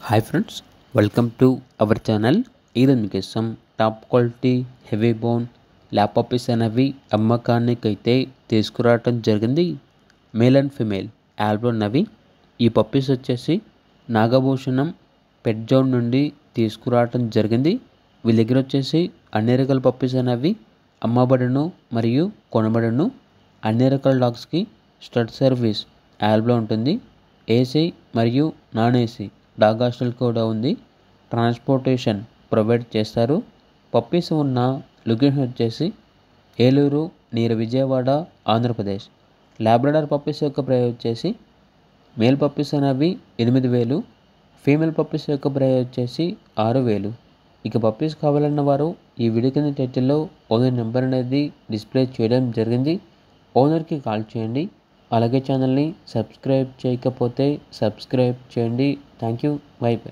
Hi friends, welcome to our channel. ఈరోజు మీకోసం top quality heavy bone lap puppies అనేవి అమ్మకానికైతే తీసుకురావటం జరిగింది. మేల్ అండ్ ఫిమేల్ ఆల్బో ఉన్నవి. ఈ పప్పీస్ వచ్చేసి నాగభూషణం పెట్ జోన్ నుండి తీసుకురావటం జరిగింది. వీళ్ళ దగ్గర వచ్చేసి అన్ని రకాల పప్పీస్ అనేవి అమ్మబడును మరియు కొనబడును. అన్ని రకాల డాగ్స్కి స్టడ్ సర్వీస్ ఆల్బో ఉంటుంది. ఏసీ మరియు నాన్ ఏసీ డాగ్ హాస్టల్ కూడా ఉంది. ట్రాన్స్పోర్టేషన్ ప్రొవైడ్ చేస్తారు. పప్పీస్ ఉన్న లొకేషన్ వచ్చేసి Eluru near Vijayawada, Andhra Pradesh. Labrador puppies యొక్క ప్రైస్ వచ్చేసి మేల్ పప్పీస్ అనేవి 8,000, ఫీమేల్ పప్పీస్ యొక్క ప్రైస్ వచ్చేసి 6,000. ఇక పప్పీస్ కావాలన్న వారు ఈ వీడియో కింద టైటిల్లో ఓనర్ నెంబర్ అనేది డిస్ప్లే చేయడం జరిగింది. ఓనర్కి కాల్ చేయండి. అలాగే ఛానల్ని సబ్స్క్రైబ్ చేయకపోతే సబ్స్క్రైబ్ చేయండి. Thank you. By by.